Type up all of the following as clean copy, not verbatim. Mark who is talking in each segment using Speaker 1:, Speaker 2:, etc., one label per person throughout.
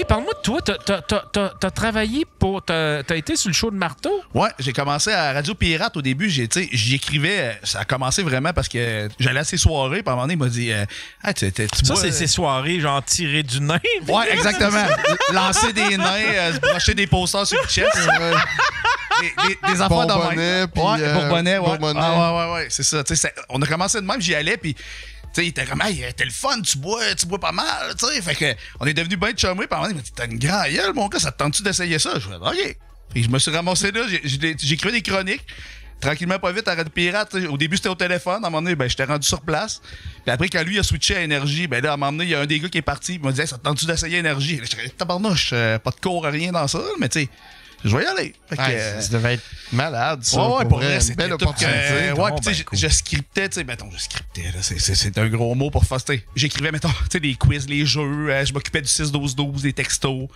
Speaker 1: Hey, parle-moi de toi. T'as travaillé pour... T'as été sur le show de Marteau?
Speaker 2: Ouais, j'ai commencé à Radio Pirate au début. J'y écrivais. Ça a commencé vraiment parce que j'allais à ces soirées. Puis à un moment donné, il m'a dit tu
Speaker 1: Ça,
Speaker 2: bois,
Speaker 1: c'est ces soirées, genre tirer du nain?
Speaker 2: Ouais, exactement. Lancer des nains, se brocher des posters sur le chest. Des affaires de même. Bourbonnais, ouais. Ouais, c'est ça. On a commencé de même, j'y allais, puis il était comme, hey, t'es le fun, tu bois pas mal, tu sais. Fait que, on est devenus bien chumés, puis à un moment donné, il m'a dit, t'as une grande gueule, mon gars, ça te tente-tu d'essayer ça? Je fais, OK. Puis je me suis ramassé là, j'ai écrit des chroniques, tranquillement, pas vite, à Radio Pirate. Au début, c'était au téléphone, à un moment donné, ben, j'étais rendu sur place. Puis après, quand lui a switché à Énergie, ben là, à un moment donné, il y a un des gars qui est parti, il m'a dit, hey, ça te tente-tu d'essayer Énergie? Là, j'étais tabarnouche, pas de cours, rien dans ça, mais tu sais. Je vais y aller.
Speaker 3: Ça devait être malade, ça.
Speaker 2: Ouais, pour vrai,
Speaker 3: une belle opportunité.
Speaker 2: Ouais, puis tu sais, je scriptais, tu sais, mettons, là, c'est un gros mot pour faire, tu sais, j'écrivais, mettons, tu sais, des quiz, les jeux, je m'occupais du 6-12-12, des textos.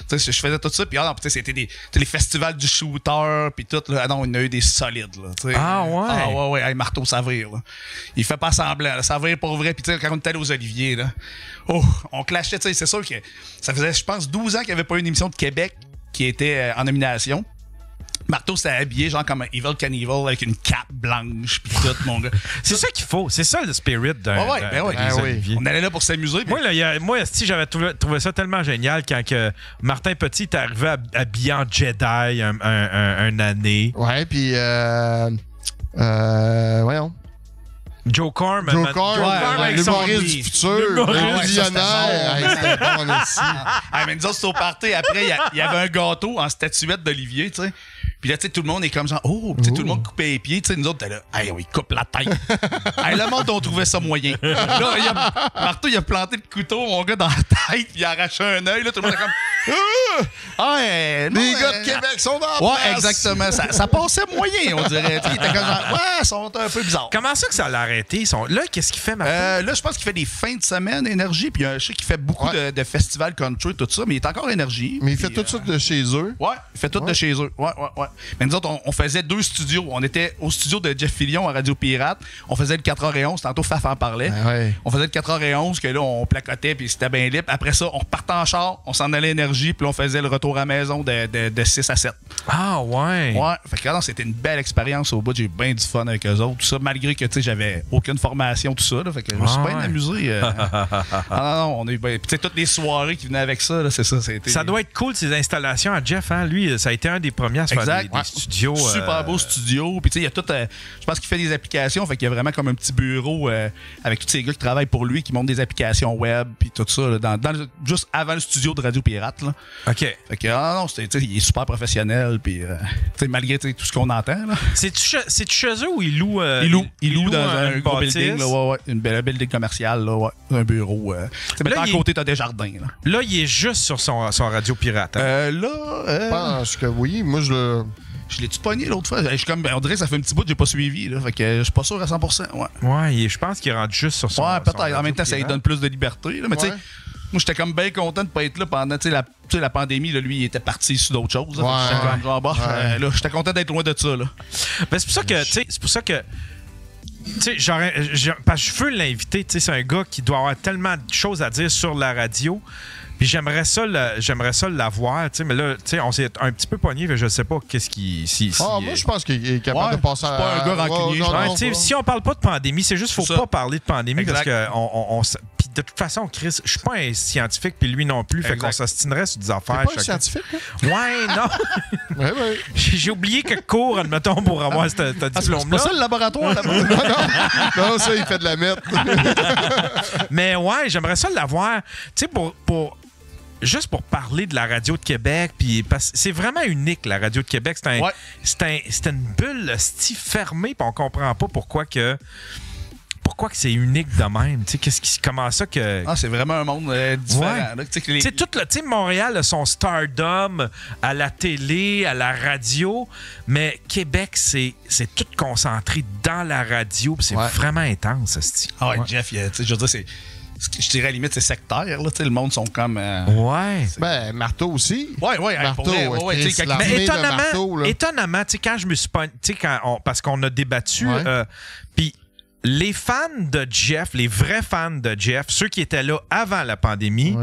Speaker 2: Tu sais, je faisais tout ça, puis tu sais, c'était les festivals du shooter, puis tout, là. Ah non, il y en a eu des solides, là, tu sais.
Speaker 1: Ah ouais?
Speaker 2: Ah ouais, hey, Marteau Savir, là. Il fait pas semblant, là, Savir pour vrai, puis tu sais, quand on était allé aux Oliviers, là, on clashait, tu sais, c'est sûr que ça faisait, je pense, 12 ans qu'il n'y avait pas une émission de Québec qui était en nomination. Marteau s'était habillé genre comme un Evil Cannibal avec une cape blanche pis tout, mon gars.
Speaker 1: C'est ça qu'il faut. C'est ça le spirit d'un Olivier.
Speaker 2: On allait là pour s'amuser.
Speaker 1: Moi, j'avais trouvé ça tellement génial quand que Martin Petit est arrivé habillé en Jedi un année.
Speaker 3: Ouais, puis voyons.
Speaker 1: Joe Corm avec son
Speaker 3: l'humoriste du futur, le visionnaire. C'était bon aussi.
Speaker 2: Mais nous autres, c'était au party. Après, il y avait un gâteau en statuette d'Olivier, tu sais. Puis là, tu sais, tout le monde est comme genre, tout le monde coupait les pieds. Tu sais, nous autres, t'es là, hey, on y coupe la tête. Hey, le monde, on trouvait ça moyen. Là, Marteau, il a planté le couteau, mon gars, dans la tête, puis il a arraché un œil. Là, tout le monde est comme,
Speaker 3: les gars de Québec sont dans
Speaker 2: ouais, place. Exactement. Ça passait moyen, on dirait. Il était comme genre, ils sont un peu bizarres.
Speaker 1: Comment ça que ça l'a arrêté? Là, qu'est-ce qu'il fait maintenant?
Speaker 2: Là, je pense qu'il fait des fins de semaine Énergie, puis je sais qu'il fait beaucoup de festivals country, tout ça, mais il est encore Énergie.
Speaker 3: Mais il fait tout ça de chez eux.
Speaker 2: Ouais, il fait tout de chez eux. Ouais. Mais nous autres, on faisait 2 studios. On était au studio de Jeff Fillion à Radio Pirate. On faisait le 4h11. Tantôt, Faf en parlait. On faisait le 4h11, que là, on placotait, puis c'était bien libre. Après ça, on repartait en char, on s'en allait Énergie, puis là, on faisait le retour à la maison de 6 à 7.
Speaker 1: Ah, ouais.
Speaker 2: Ouais. Fait que là, c'était une belle expérience au bout. J'ai eu bien du fun avec eux autres. Tout ça, malgré que, tu sais, j'avais aucune formation, tout ça. Là, fait que je me suis bien amusé. Non, on a eu bien. Puis, toutes les soirées qui venaient avec ça, là, c'est ça.
Speaker 1: Ça doit être cool, ces installations à Jeff, hein. Lui, ça a été un des premiers à se faire des studios.
Speaker 2: Super beau studio. Puis, tu sais, il y a tout. Je pense qu'il fait des applications. Fait qu'il y a vraiment comme un petit bureau avec tous ces gars qui travaillent pour lui, qui montent des applications web, puis tout ça, là, juste avant le studio de Radio Pirate. Là.
Speaker 1: OK.
Speaker 2: Fait que, il est super professionnel. Puis, malgré tout ce qu'on entend. Là.
Speaker 1: C'est-tu chez eux ou il loue
Speaker 2: il loue dans un gros building. Là, une belle building commerciale. Là, un bureau. Là, à côté, t'as des jardins.
Speaker 1: Là, il est juste sur son Radio Pirate.
Speaker 2: Hein?
Speaker 3: Je pense que oui. Moi,
Speaker 2: je l'ai-tu pogné l'autre fois? On dirait que ça fait un petit bout que j'ai pas suivi. Là, fait que je suis pas sûr à 100%.
Speaker 1: Ouais, je pense qu'il rentre juste sur son.
Speaker 2: Ouais, peut-être. En même temps, ça lui donne plus de liberté. Là, mais tu sais, moi, j'étais comme bien content de pas être là pendant la pandémie. Là, lui, il était parti sur d'autres choses. Là, j'étais content d'être loin de ça. Là.
Speaker 1: Ben, c'est pour ça que. Tu sais, parce que je veux l'inviter. Tu sais, c'est un gars qui doit avoir tellement de choses à dire sur la radio. Puis j'aimerais ça l'avoir, tu sais, mais là, tu sais, on s'est un petit peu pogné, mais je sais pas qu'est-ce qui...
Speaker 3: moi, je pense qu'il est capable de passer à...
Speaker 2: C'est pas un gars rancunier.
Speaker 1: Si on parle pas de pandémie, c'est juste faut pas parler de pandémie, exact. Parce que puis de toute façon, Chris, je suis pas un scientifique, puis lui non plus, fait qu'on s'ostinerait sur des affaires.
Speaker 3: T'es pas un scientifique, hein?
Speaker 1: Ouais, non.
Speaker 3: ouais.
Speaker 1: J'ai oublié quelques cours, admettons, pour avoir ce diplôme-là.
Speaker 2: C'est pas ça le laboratoire, là-bas?
Speaker 3: non, ça, il fait de la merde.
Speaker 1: Mais ouais, j'aimerais ça l'avoir, tu sais, juste pour parler de la radio de Québec, puis c'est vraiment unique, la radio de Québec. C'est une bulle fermée, puis on comprend pas pourquoi que c'est unique de même. Tu sais, comment ça que...
Speaker 2: c'est vraiment un monde différent.
Speaker 1: Ouais. Tu sais, Montréal a son stardom à la télé, à la radio, mais Québec, c'est tout concentré dans la radio, puis c'est vraiment intense, ce
Speaker 2: Ah ouais, Jeff, je veux dire, c'est... Je dirais à la limite, c'est sectaire. Là, le monde sont comme...
Speaker 1: Ouais.
Speaker 3: Ben, Marteau aussi.
Speaker 2: Ouais.
Speaker 3: Marteau,
Speaker 1: mais étonnamment, quand je me suis pas... Tu sais, parce qu'on a débattu, puis les fans de Jeff, les vrais fans de Jeff, ceux qui étaient là avant la pandémie,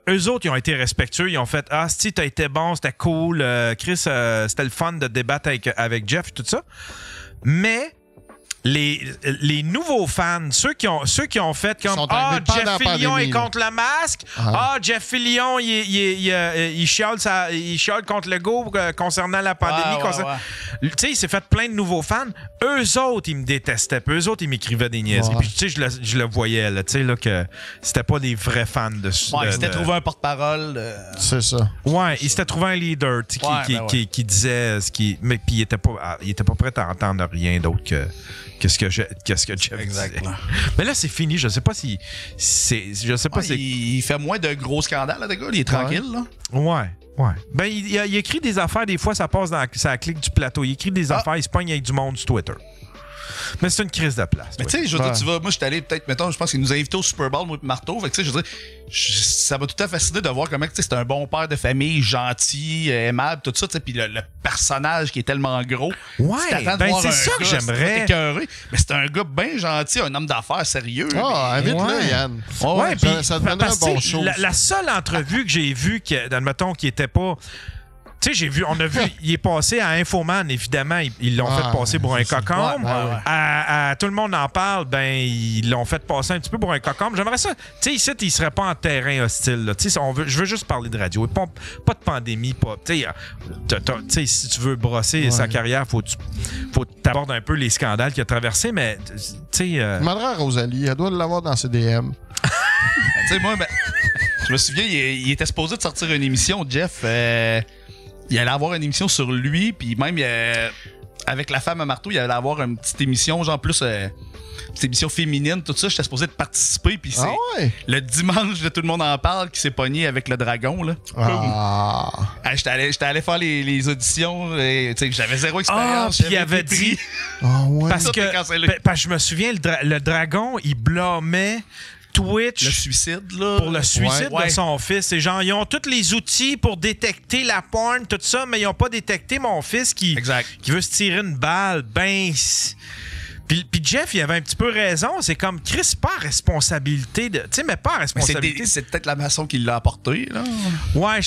Speaker 1: eux autres, ils ont été respectueux. Ils ont fait « Ah, si, t'as été bon, c'était cool. Chris, c'était le fun de débattre avec Jeff et tout ça. » Mais les nouveaux fans, ceux qui ont fait comme « Ah, Jeff Fillion est contre le masque. Ah, Jeff Fillion, il chiale contre le go concernant la pandémie. » Tu sais, il s'est fait plein de nouveaux fans. Eux autres, ils me détestaient. Puis eux autres, ils m'écrivaient des niaiseries. Puis tu sais, je le voyais, là, tu sais, là, que c'était pas des vrais fans de...
Speaker 2: ils s'étaient trouvé un porte-parole.
Speaker 3: C'est ça.
Speaker 1: Ouais, ils s'étaient trouvé un leader qui disait ce qui... Mais puis il était pas prêt à entendre rien d'autre que ce que Jeff
Speaker 2: Exactement.
Speaker 1: disait. Mais là, c'est fini. Je sais pas si...
Speaker 2: Il fait moins de gros scandales, là, le gars. Il est tranquille, là.
Speaker 1: Ouais. Ben, il écrit des affaires, des fois, ça passe dans la clique du plateau. Il écrit des affaires, il se pogne avec du monde sur Twitter. Mais c'est une crise de place.
Speaker 2: Mais tu sais, je veux dire, moi, je suis allé peut-être, mettons, je pense qu'il nous a invités au Super Bowl, moi et Marteau. Fait que tu sais, je veux dire, ça m'a tout à fait fasciné de voir comment, tu sais, c'est un bon père de famille, gentil, aimable, tout ça, tu sais, puis le personnage qui est tellement gros.
Speaker 1: Ouais, c'est ça que j'aimerais.
Speaker 2: Mais c'est un gars bien gentil, un homme d'affaires sérieux.
Speaker 3: Invite-le, Yann.
Speaker 1: Ouais,
Speaker 3: ça deviendrait un bon show.
Speaker 1: La seule entrevue que j'ai vue, admettons, qui était pas... Tu sais, on a vu, il est passé à Infoman, évidemment, ils l'ont fait passer pour un cocombe. À Tout le monde en parle, ben, ils l'ont fait passer un petit peu pour un cocombe. J'aimerais ça, tu sais, ici, il serait pas en terrain hostile. Tu sais, je veux juste parler de radio. Pas de pandémie, tu sais, si tu veux brosser sa carrière, faut t'aborder un peu les scandales qu'il a traversés, mais, tu sais...
Speaker 3: Demanderai à Rosalie, elle doit l'avoir dans ses DM.
Speaker 2: Tu sais, moi, je me souviens, il était supposé de sortir une émission, Jeff... il allait avoir une émission sur lui, puis même avec la femme à marteau, il allait avoir une petite émission, genre plus petite émission féminine, tout ça. J'étais supposé de participer, puis c'est le dimanche de Tout le monde en parle qui s'est pogné avec le dragon, là. J'étais allé faire les auditions, et, j'avais zéro expérience.
Speaker 1: Puis il avait dit... Parce que je me souviens, le dragon, il blâmait... Twitch
Speaker 2: le suicide, là.
Speaker 1: Pour le suicide de son fils. C'est genre, ils ont tous les outils pour détecter la porn, tout ça, mais ils n'ont pas détecté mon fils qui veut se tirer une balle. Ben... Puis Jeff, il avait un petit peu raison. C'est comme, Chris, pas à responsabilité de... Tu sais, mais pas à responsabilité...
Speaker 2: C'est peut-être la maçon qui l'a apporté, là.
Speaker 1: Ouais,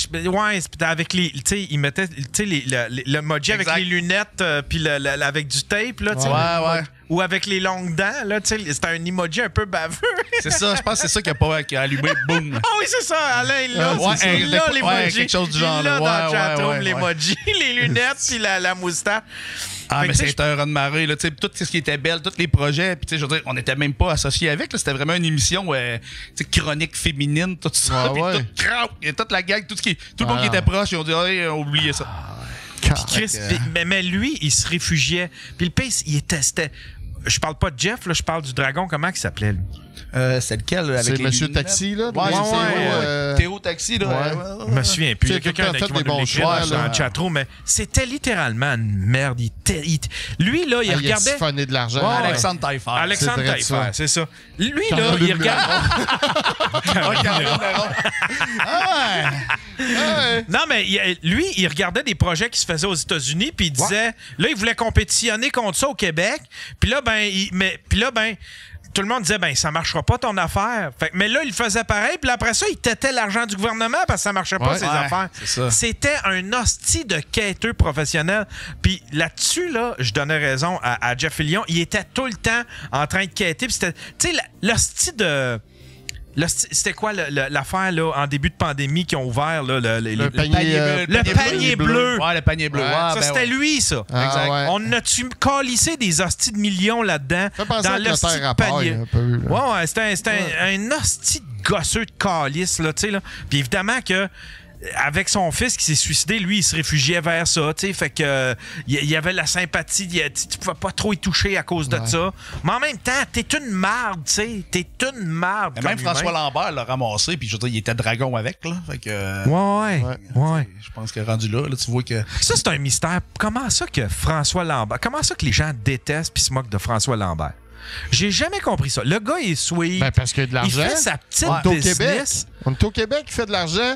Speaker 1: avec les... Tu sais, il mettait, tu sais, le emoji avec les lunettes, puis avec du tape, là, tu sais. Ou avec les longues dents, là, tu sais, c'était un emoji un peu baveux.
Speaker 2: C'est ça, je pense que c'est ça qui a allumé, boum.
Speaker 1: Ah oui, c'est ça, Alain, il l'a, l'emoji.
Speaker 2: Quelque chose du genre.
Speaker 1: Il l'a dans le chatroom, l'emoji, les lunettes, puis la moustache.
Speaker 2: Ah, mais c'était un run-marée, là, tu sais, tout ce qui était belle, tous les projets, puis tu sais, je veux dire, on n'était même pas associés avec, là, c'était vraiment une émission, tu sais, chronique féminine, tout ça, puis toute la gang, tout le monde qui était proche, ils ont dit, on oubliait ça.
Speaker 1: Puis Chris, mais lui, il se réfugiait. Puis le pays, c'était... Je parle pas de Jeff, là, je parle du dragon. Comment il s'appelait, lui?
Speaker 2: C'est lequel? Avec
Speaker 3: c'est Monsieur Taxi, là?
Speaker 2: Théo Taxi, là.
Speaker 1: Je me souviens plus. Il y a quelqu'un qui va nous l'écrire dans le chatroom, mais c'était littéralement une merde. Lui, là, il regardait... Il a
Speaker 3: siphonné de l'argent.
Speaker 2: Alexandre Taillefer.
Speaker 1: Alexandre Taillefer, c'est ça. Lui, là, il regardait... Non, mais lui, il regardait des projets qui se faisaient aux États-Unis, puis il disait... Là, il voulait compétitionner contre ça au Québec. Puis là, tout le monde disait, ben ça marchera pas ton affaire. Mais là, il faisait pareil. Puis après ça, il têtait l'argent du gouvernement parce que ça marchait pas, ses affaires. C'était un hostie de quêteux professionnel. Puis là-dessus, là, je donnais raison à Jeff Fillion. Il était tout le temps en train de quêter. Puis c'était, tu sais, l'hostie de... C'était quoi l'affaire là, en début de pandémie qui ont ouvert là, le panier bleu?
Speaker 2: Ouais, le panier bleu.
Speaker 1: Ça, c'était lui, ça.
Speaker 3: Exact.
Speaker 1: On a-tu calissé des hosties de millions là-dedans?
Speaker 3: Dans l'hostie de panier.
Speaker 1: Ouais, c'était un hostie de gosseux de calice, là, tu sais, là. Puis évidemment que avec son fils qui s'est suicidé, lui, il se réfugiait vers ça, tu sais, fait que il y avait la sympathie, tu pouvais pas trop y toucher à cause de ça. Mais en même temps, t'es une marde, tu sais, t'es une marde.
Speaker 2: Même François Lambert l'a ramassé, puis je veux dire, il était dragon avec, là, fait que...
Speaker 1: Ouais.
Speaker 2: Je pense que rendu là, tu vois que...
Speaker 1: Ça, c'est un mystère. Comment ça que François Lambert... Comment ça que les gens détestent puis se moquent de François Lambert? J'ai jamais compris ça. Le gars, il est sweet.
Speaker 3: Ben parce qu'il y a de l'argent.
Speaker 1: Il fait sa petite
Speaker 3: business. On est au Québec, il fait de l'argent.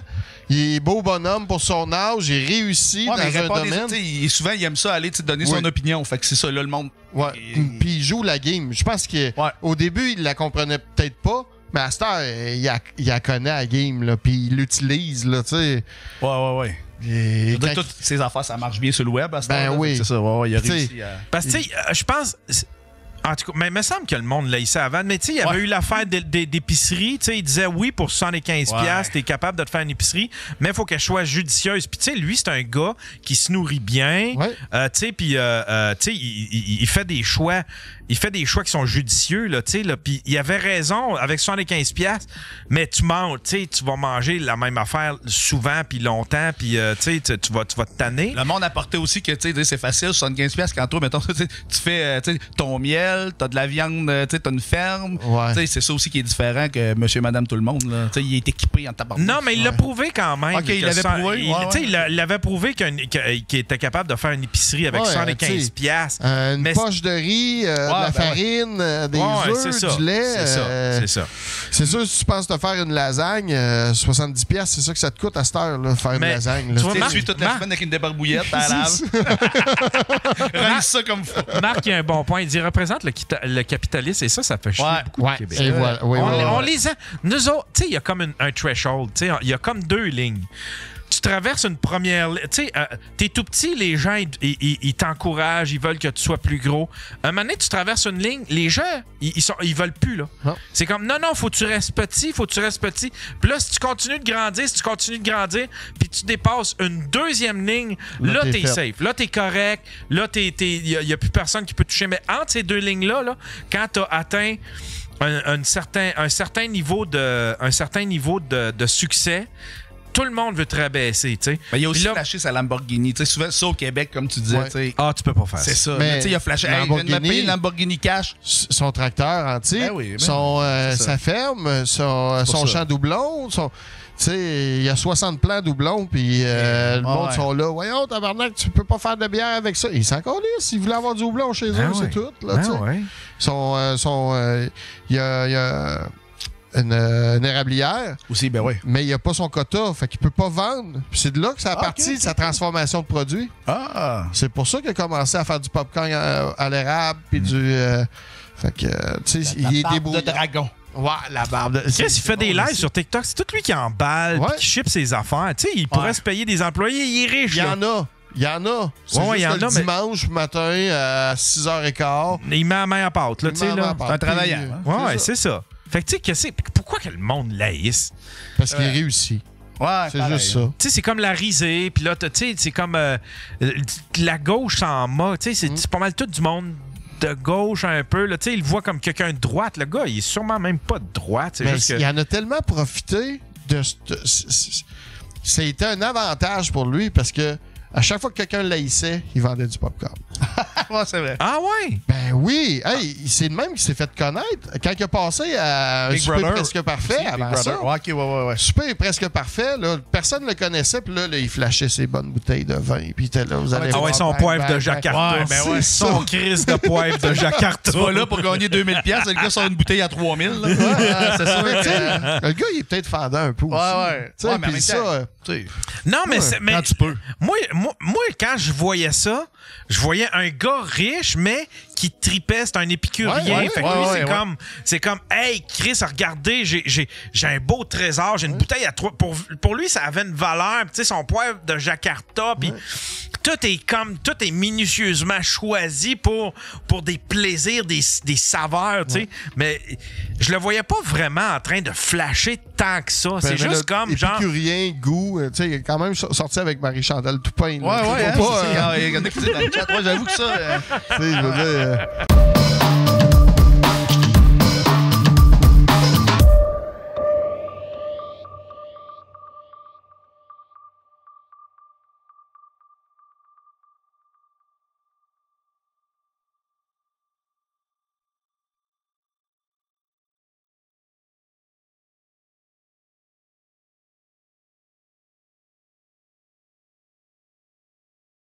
Speaker 3: Il est beau bonhomme pour son âge. Il réussit dans un domaine.
Speaker 2: Souvent, il aime ça aller donner son opinion. Fait que c'est ça, là, le monde.
Speaker 3: Ouais. Puis il joue la game. Je pense qu'au début, il la comprenait peut-être pas. Mais à cette heure, il la connaît la game, là, puis il l'utilise, là, tu sais.
Speaker 2: Ouais. Et toutes ces affaires, ça marche bien sur le web à cette heure.
Speaker 3: Ben oui.
Speaker 2: C'est ça, il a réussi à...
Speaker 1: Parce que, tu sais, je pense... En tout cas, mais il me semble que le monde laissait avant. Mais tu sais, il y avait eu l'affaire d'épicerie. Tu sais, il disait oui, pour 75$, t'es capable de te faire une épicerie, mais il faut qu'elle soit judicieuse. Puis tu sais, lui, c'est un gars qui se nourrit bien. Tu sais, puis tu sais, il fait des choix. Il fait des choix qui sont judicieux, là, tu sais, là. Puis il avait raison avec 75$, mais tu manges, tu sais, tu vas manger la même affaire souvent puis longtemps, puis tu sais, tu vas te tanner.
Speaker 2: Le monde apportait aussi que, tu sais, c'est facile, 75$ quand toi, mettons, tu fais ton miel, t'as de la viande, tu sais, t'as une ferme. Tu sais, c'est ça aussi qui est différent que monsieur, madame, tout le monde, là. Tu sais, il est équipé en tabarnak.
Speaker 1: Non, mais il l'a prouvé quand même.
Speaker 2: OK, il l'avait prouvé.
Speaker 1: Tu sais, il avait prouvé qu'il était capable de faire une épicerie avec 75$.
Speaker 3: Une poche de riz, de la farine, des œufs, du lait.
Speaker 1: C'est ça.
Speaker 3: C'est sûr, si tu penses te faire une lasagne, 70$, c'est ça que ça te coûte à cette heure, là, faire une lasagne.
Speaker 2: Tu suis toute la semaine avec une débarbouillette à la lave. Ça comme fou.
Speaker 1: Marc, il a un bon point. Il dit représente le capitalisme et ça fait chier beaucoup au Québec. On les a. Nous autres, tu sais, il y a comme un threshold. Il y a comme 2 lignes. Tu traverses une première... Tu sais, t'es tout petit, les gens, ils t'encouragent, ils veulent que tu sois plus gros. Un moment donné, tu traverses une ligne, les gens, ils veulent plus, là. C'est comme, non, faut que tu restes petit, Puis là, si tu continues de grandir, puis tu dépasses une deuxième ligne, là t'es safe. Là, t'es correct. Là, il n'y a plus personne qui peut toucher. Mais entre ces 2 lignes-là, quand t'as atteint un certain niveau de succès, tout le monde veut te rabaisser, tu sais.
Speaker 2: Il a aussi flashé sa Lamborghini. Tu sais, souvent, ça au Québec, comme tu disais.
Speaker 1: Ah, tu peux pas faire ça.
Speaker 2: C'est ça. Mais tu sais, il a flashé. Il vient de me payer une Lamborghini cash.
Speaker 3: Son tracteur entier, sa ferme, son champ doublon, tu sais, il y a 60 plants doublons, puis le monde sont là. Voyons, tabarnak, tu peux pas faire de bière avec ça. Ils s'en calissent. S'ils voulaient avoir du doublon chez eux, c'est tout. Il y a une érablière.
Speaker 2: Aussi, ben oui.
Speaker 3: Mais il n'y a pas son quota, fait qu'il peut pas vendre. Puis c'est de là que ça a parti de sa transformation de produit. C'est pour ça qu'il a commencé à faire du popcorn à l'érable, puis du... fait que, tu sais, il est débrouillé.
Speaker 2: De dragon.
Speaker 3: Ouais, la barbe de...
Speaker 1: Chris, il fait des lives sur TikTok. C'est tout lui qui emballe, puis qui ship ses affaires. Tu sais, il pourrait se payer des employés. Il est riche.
Speaker 3: Il y en a. Il y en a. C'est juste le dimanche matin à 6h15.
Speaker 1: Il met la main à pâte, là, tu sais, là.
Speaker 2: C'est un travailleur.
Speaker 1: Ouais, c'est ça. Fait que, tu sais, pourquoi que le monde l'haïsse?
Speaker 3: Parce qu'il réussit.
Speaker 2: Ouais,
Speaker 3: c'est juste ça.
Speaker 1: Tu sais, c'est comme la risée, puis là, tu sais, c'est comme la gauche en m'a. Tu sais, c'est pas mal tout du monde de gauche un peu. Tu sais, il le voit comme quelqu'un de droite. Le gars, il est sûrement même pas de droite.
Speaker 3: Mais il en a tellement profité de... Ça a été un avantage pour lui parce que à chaque fois que quelqu'un l'haïssait, il vendait du popcorn.
Speaker 2: Ouais, c'est vrai.
Speaker 1: Ah ouais?
Speaker 3: Ben oui. Hey, c'est le même qui s'est fait connaître. Quand il a passé à un souper presque parfait, avant ça.
Speaker 2: Ouais.
Speaker 3: Souper presque parfait, là, personne ne le connaissait. Puis là, il flashait ses bonnes bouteilles de vin. Puis là, vous allez voir.
Speaker 1: Son poivre de Jakarta.
Speaker 2: Ouais, ben ouais.
Speaker 1: Son crise de poivre de Jakarta.
Speaker 2: Tu vas là pour gagner 2000$. Le gars sort une bouteille à 3000$.
Speaker 3: C'est ça. Le gars, il est peut-être fendant un peu aussi.
Speaker 2: Ouais, mais ça...
Speaker 1: Non, mais
Speaker 2: quand tu peux.
Speaker 1: Moi, quand je voyais ça, je voyais un gars riche, mais qui tripait, c'est un épicurien. Fait que lui, c'est comme, hey, Chris, regardez, j'ai un beau trésor, j'ai une bouteille à 3. Pour lui, ça avait une valeur. Tu sais, son poivre de Jakarta, puis tout est minutieusement choisi pour des plaisirs, des saveurs, tu sais. Mais je le voyais pas vraiment en train de flasher tant que ça. C'est juste comme genre.
Speaker 3: Épicurien, goût, tu sais, il est quand même sorti avec Marie-Chantal Toupin.
Speaker 2: Il y en a qui disent dans le chat. J'avoue que ça.
Speaker 3: Tu sais, je veux dire.